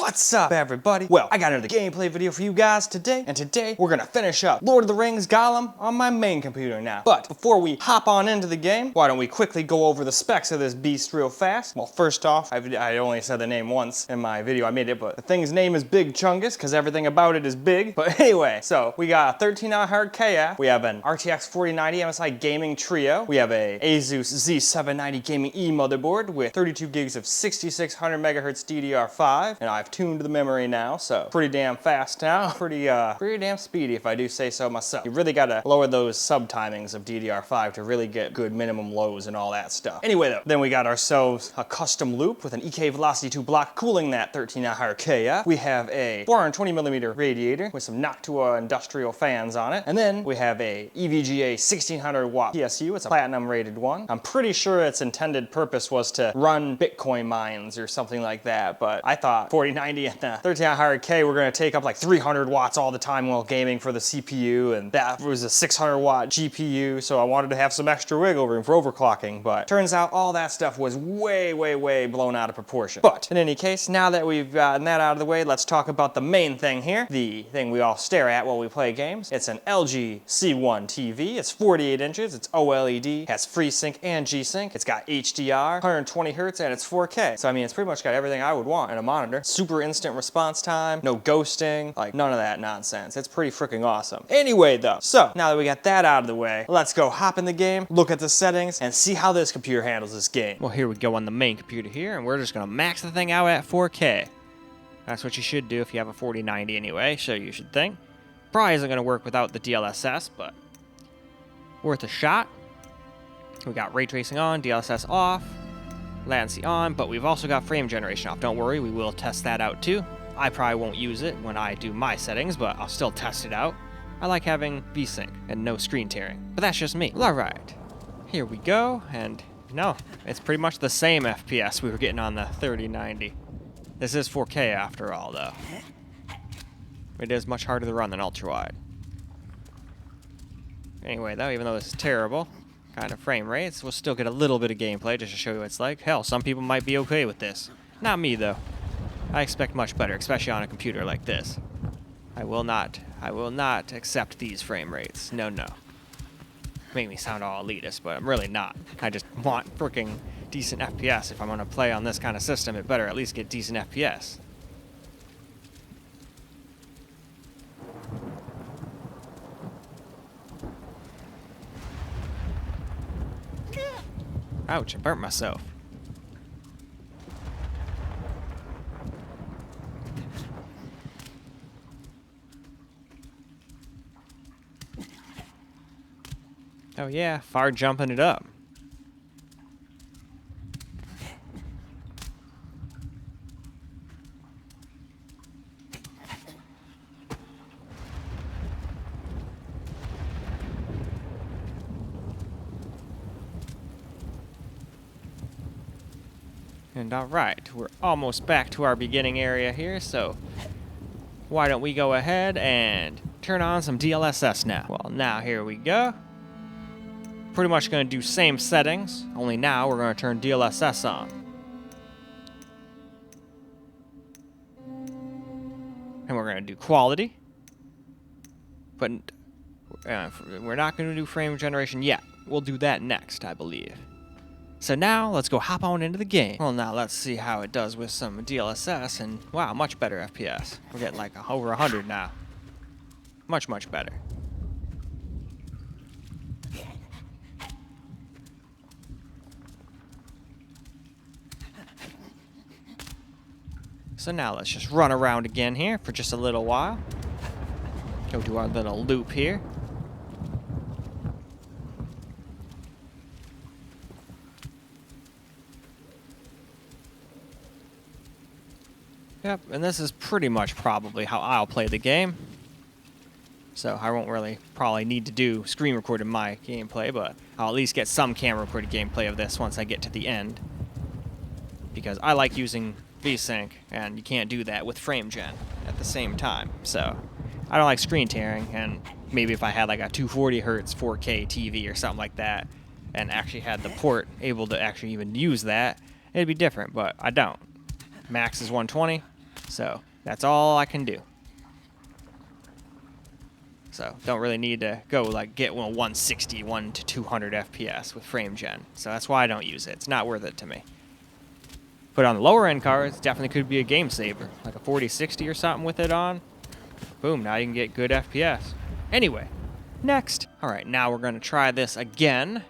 What's up, everybody? Well, I got another gameplay video for you guys today, and today we're gonna finish up Lord of the Rings Gollum on my main computer now. But before we hop on into the game, why don't we quickly go over the specs of this beast real fast? Well, first off, I only said the name once in my video I made it, but the thing's name is Big Chungus because everything about it is big. But anyway, so we got a 13900KF, we have an RTX4090 MSI gaming trio, we have a ASUS Z790 gaming E motherboard with 32 gigs of 6600 megahertz DDR5, and I've tuned the memory now, so pretty damn fast now. Pretty damn speedy if I do say so myself. You really gotta lower those sub timings of DDR5 to really get good minimum lows and all that stuff. Anyway though, then we got ourselves a custom loop with an EK Velocity 2 block cooling that 13900KF. We have a 420mm radiator with some Noctua industrial fans on it. And then we have a EVGA 1600 watt PSU. It's a platinum rated one. I'm pretty sure its intended purpose was to run Bitcoin mines or something like that, but I thought 4090 and the 13900K were gonna take up like 300 watts all the time while gaming for the CPU, and that was a 600 watt GPU, so I wanted to have some extra wiggle room for overclocking, but turns out all that stuff was way blown out of proportion. But in any case, now that we've gotten that out of the way, let's talk about the main thing here, the thing we all stare at while we play games. It's an LG C1 TV. It's 48 inches, it's OLED, has FreeSync and G-Sync, it's got HDR, 120 Hz, and it's 4K. So I mean, it's pretty much got everything I would want in a monitor. Super instant response time, no ghosting, like none of that nonsense. It's pretty freaking awesome. Anyway though, so now that we got that out of the way, let's go hop in the game, look at the settings, and see how this computer handles this game. Well, here we go on the main computer here, and we're just gonna max the thing out at 4K. That's what you should do if you have a 4090 anyway, so you should think. Probably isn't gonna work without the DLSS, but worth a shot. We got ray tracing on, DLSS off, latency on, but we've also got frame generation off. Don't worry, we will test that out too. I probably won't use it when I do my settings, but I'll still test it out. I like having VSync and no screen tearing, but that's just me. All right, here we go, and no, it's pretty much the same FPS we were getting on the 3090. This is 4K after all, though. It is much harder to run than ultra-wide. Anyway, though, even though this is terrible kind of frame rates, we'll still get a little bit of gameplay just to show you what it's like. Hell, some people might be okay with this. Not me, though. I expect much better, especially on a computer like this. I will not accept these frame rates. No. Make me sound all elitist, but I'm really not. I just want freaking decent FPS. If I'm gonna play on this kind of system, it better at least get decent FPS. Ouch, I burnt myself. Oh yeah, far jumping it up. And alright, we're almost back to our beginning area here, so why don't we go ahead and turn on some DLSS now. Well, now here we go. Pretty much going to do same settings, only now we're going to turn DLSS on. And we're going to do quality. But we're not going to do frame generation yet. We'll do that next, I believe. So now, let's go hop on into the game. Well, now let's see how it does with some DLSS, and wow, much better FPS. We're getting like over 100 now. Much better. So now let's just run around again here for just a little while. Go do our little loop here. Yep, and this is pretty much probably how I'll play the game. So I won't really probably need to do screen record in my gameplay, but I'll at least get some camera recorded gameplay of this once I get to the end. Because I like using VSync, and you can't do that with frame gen at the same time. So I don't like screen tearing, and maybe if I had like a 240 Hz 4K TV or something like that, and actually had the port able to actually even use that, it'd be different, but I don't. Max is 120. So that's all I can do. So don't really need to go like get 160, 1 to 200 FPS with frame gen. So that's why I don't use it. It's not worth it to me. But on the lower end cards, definitely could be a game saver. Like a 4060 or something with it on. Boom, now you can get good FPS. Anyway, next. All right, now we're going to try this again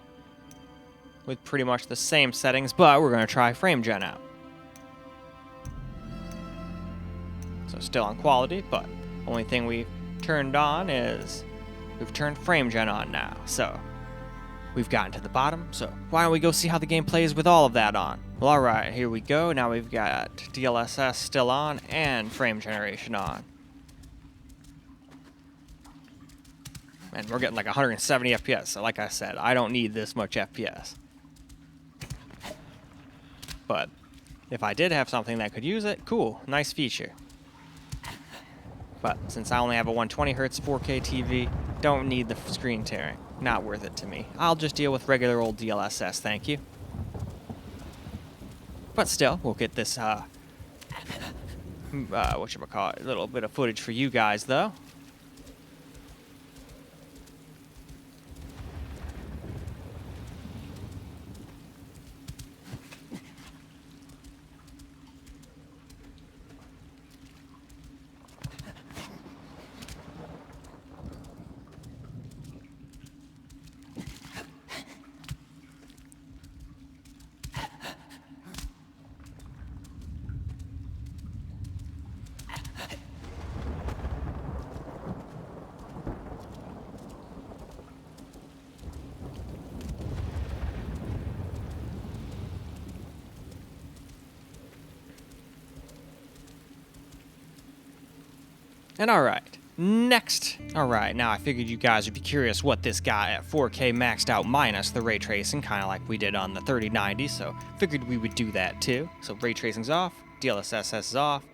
with pretty much the same settings, but we're going to try frame gen out. So still on quality, but only thing we've turned on is we've turned frame gen on now. So we've gotten to the bottom, so why don't we go see how the game plays with all of that on? Well, all right, here we go. Now we've got DLSS still on and frame generation on. And we're getting like 170 FPS, so like I said, I don't need this much FPS. But if I did have something that could use it, cool, nice feature. But since I only have a 120Hz 4K TV, don't need the screen tearing. Not worth it to me. I'll just deal with regular old DLSS, thank you. But still, we'll get this, whatchamacallit, a little bit of footage for you guys, though. And alright, next. Alright, now I figured you guys would be curious what this got at 4K maxed out minus the ray tracing, kind of like we did on the 3090, so figured we would do that too. So ray tracing's off, DLSS is off,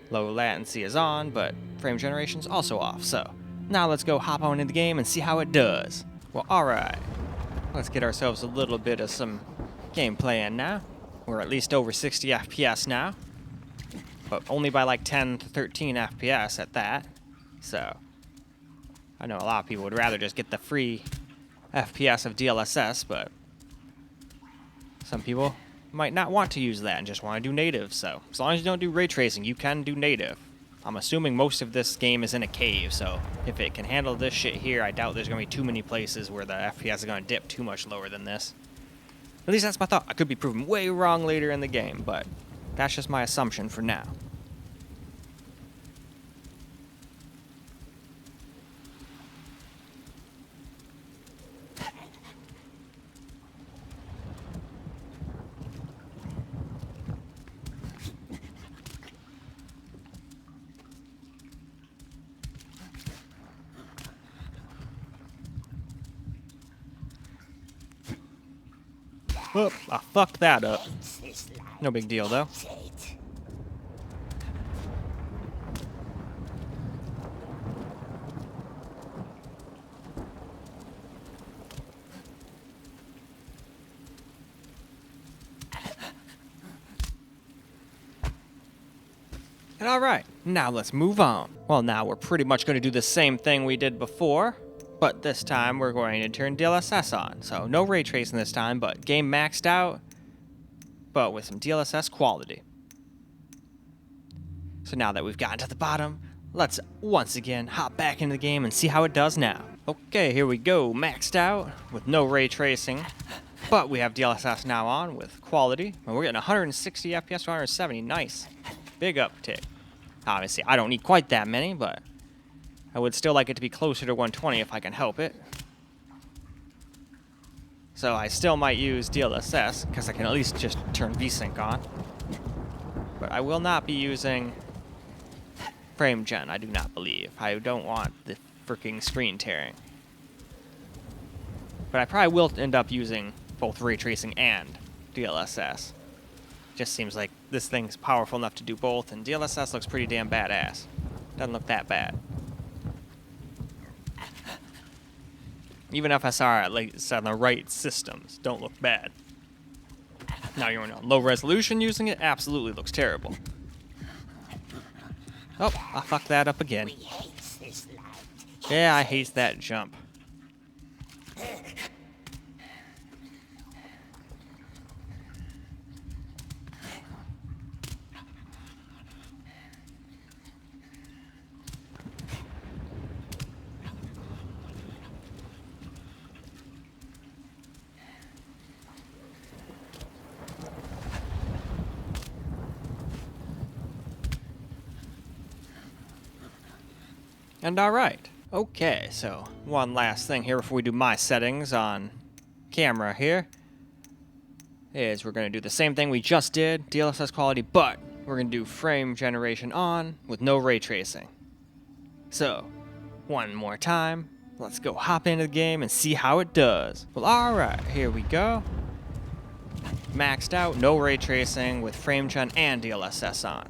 low latency is on, but frame generation's also off. So now let's go hop on in the game and see how it does. Well, alright, let's get ourselves a little bit of some gameplay in now. We're at least over 60 FPS now. But only by like 10 to 13 FPS at that. So I know a lot of people would rather just get the free FPS of DLSS, but some people might not want to use that and just want to do native. So as long as you don't do ray tracing, you can do native. I'm assuming most of this game is in a cave, so if it can handle this shit here, I doubt there's going to be too many places where the FPS is going to dip too much lower than this. At least that's my thought. I could be proven way wrong later in the game, but that's just my assumption for now. Whoop, I fucked that up. No big deal, though. And alright, now let's move on. Well, now we're pretty much going to do the same thing we did before. But this time we're going to turn DLSS on. So no ray tracing this time, but game maxed out, but with some DLSS quality. So now that we've gotten to the bottom, let's once again hop back into the game and see how it does now. Okay, here we go, maxed out with no ray tracing, but we have DLSS now on with quality, and we're getting 160 FPS to 170, nice. Big uptick. Obviously, I don't need quite that many, but I would still like it to be closer to 120 if I can help it. So I still might use DLSS, because I can at least just turn VSync on. But I will not be using frame gen, I do not believe. I don't want the freaking screen tearing. But I probably will end up using both ray tracing and DLSS. Just seems like this thing's powerful enough to do both, and DLSS looks pretty damn badass. Doesn't look that bad. Even FSR, like it's on the right systems, don't look bad. Now you're on low resolution using it, absolutely looks terrible. Oh, I fucked that up again. Yeah, I hate that jump. And alright. Okay, so one last thing here before we do my settings on camera here is we're going to do the same thing we just did, DLSS quality, but we're going to do frame generation on with no ray tracing. So, one more time, let's go hop into the game and see how it does. Well, alright, here we go. Maxed out, no ray tracing with frame gen and DLSS on.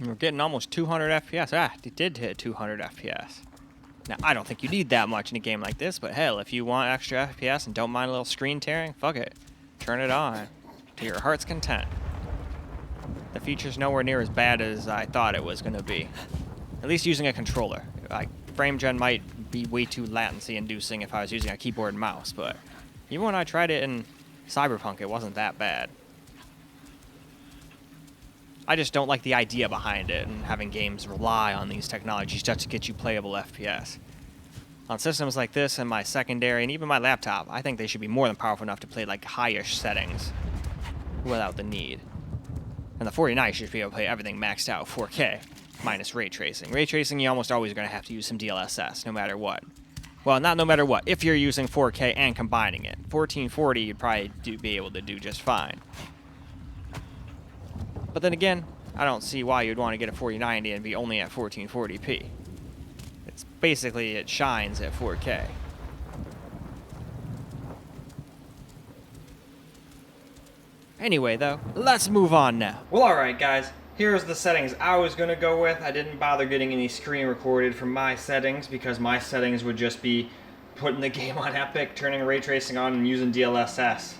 We're getting almost 200 FPS. Ah, it did hit 200 FPS. Now, I don't think you need that much in a game like this, but hell, if you want extra FPS and don't mind a little screen tearing, fuck it. Turn it on to your heart's content. The feature's nowhere near as bad as I thought it was going to be. At least using a controller. Like, frame gen might be way too latency inducing if I was using a keyboard and mouse, but even when I tried it in Cyberpunk, it wasn't that bad. I just don't like the idea behind it and having games rely on these technologies just to get you playable FPS. On systems like this and my secondary and even my laptop, I think they should be more than powerful enough to play like high-ish settings without the need. And the 4090 should be able to play everything maxed out 4K minus ray tracing. Ray tracing, you're almost always going to have to use some DLSS no matter what. Well, not no matter what. If you're using 4K and combining it, 1440 you'd probably be able to do just fine. But then again, I don't see why you'd want to get a 4090 and be only at 1440p. It's basically, it shines at 4K. Anyway, though, let's move on now. Well, alright guys, here's the settings I was going to go with. I didn't bother getting any screen recorded from my settings because my settings would just be putting the game on Epic, turning ray tracing on, and using DLSS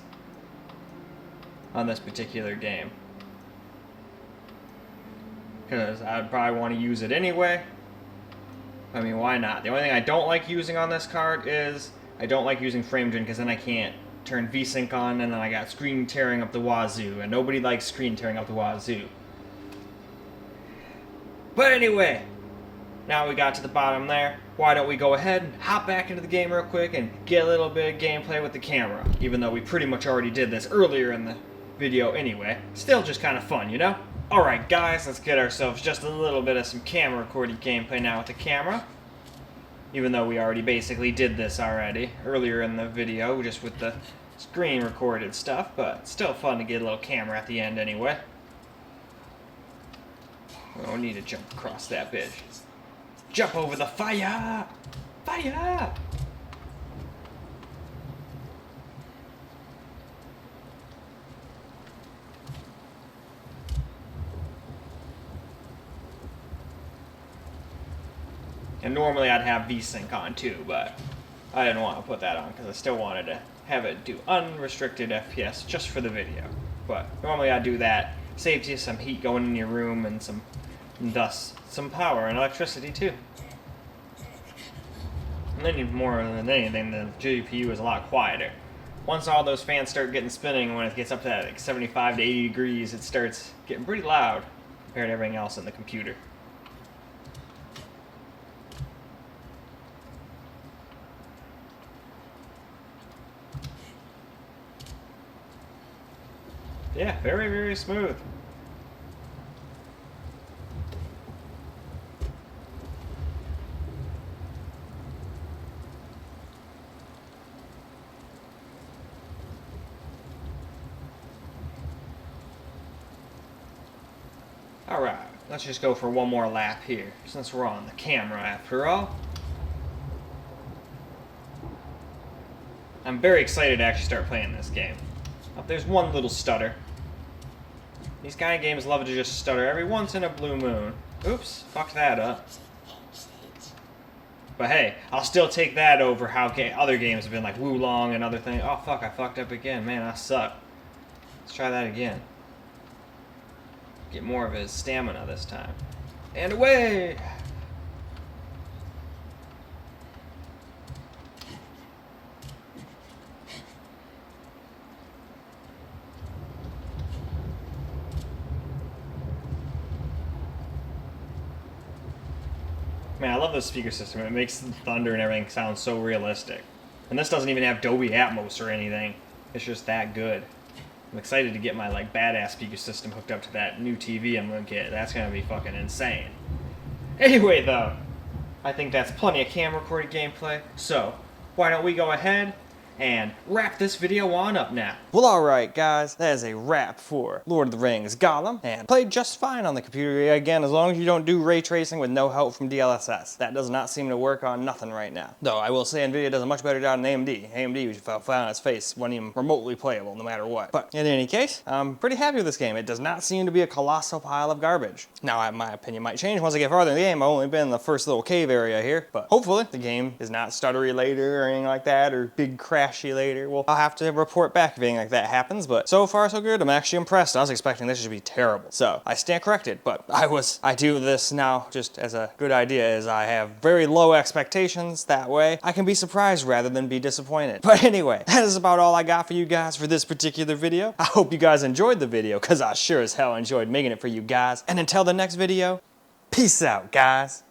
on this particular game. Because I'd probably want to use it anyway. I mean, why not? The only thing I don't like using on this card is I don't like using frame gen because then I can't turn VSync on and then I got screen tearing up the wazoo, and nobody likes screen tearing up the wazoo. But anyway, now we got to the bottom there. Why don't we go ahead and hop back into the game real quick and get a little bit of gameplay with the camera, even though we pretty much already did this earlier in the video anyway. Still just kind of fun, you know? Alright guys, let's get ourselves just a little bit of some camera recorded gameplay now with the camera. Even though we already basically did this already earlier in the video, just with the screen recorded stuff, but still fun to get a little camera at the end anyway. We don't need to jump across that bitch. Jump over the fire! Fire! And normally I'd have VSync on too, but I didn't want to put that on because I still wanted to have it do unrestricted FPS just for the video. But normally I do that. Saves you some heat going in your room and thus some power and electricity too. And then more than anything, the GPU is a lot quieter. Once all those fans start getting spinning, when it gets up to that, like 75 to 80 degrees, it starts getting pretty loud compared to everything else in the computer. Yeah, very, very smooth. Alright, let's just go for one more lap here, since we're on the camera after all. I'm very excited to actually start playing this game. Oh, there's one little stutter. These kind of games love to just stutter every once in a blue moon. Oops, fucked that up. But hey, I'll still take that over how other games have been like Wulong and other things. Oh fuck, I fucked up again. Man, I suck. Let's try that again. Get more of his stamina this time. And away! Man, I love this speaker system. It makes the thunder and everything sound so realistic. And this doesn't even have Dolby Atmos or anything. It's just that good. I'm excited to get my like badass speaker system hooked up to that new TV I'm gonna get. That's gonna be fucking insane. Anyway though, I think that's plenty of camera recorded gameplay. So, why don't we go ahead and wrap this video on up now. Well, alright guys, that is a wrap for Lord of the Rings Gollum, and played just fine on the computer again, as long as you don't do ray tracing with no help from DLSS. That does not seem to work on nothing right now. Though I will say NVIDIA does a much better job than AMD. AMD fell flat on its face, wasn't even remotely playable no matter what. But in any case, I'm pretty happy with this game. It does not seem to be a colossal pile of garbage. Now, my opinion might change once I get farther in the game. I've only been in the first little cave area here, but hopefully the game is not stuttery later or anything like that, or big crashy later. Well, I'll have to report back if anything like that happens, but so far so good. I'm actually impressed. I was expecting this to be terrible. So I stand corrected, but I do this now just as a good idea, as I have very low expectations. That way I can be surprised rather than be disappointed. But anyway, that is about all I got for you guys for this particular video. I hope you guys enjoyed the video, because I sure as hell enjoyed making it for you guys. And until the next video, peace out, guys.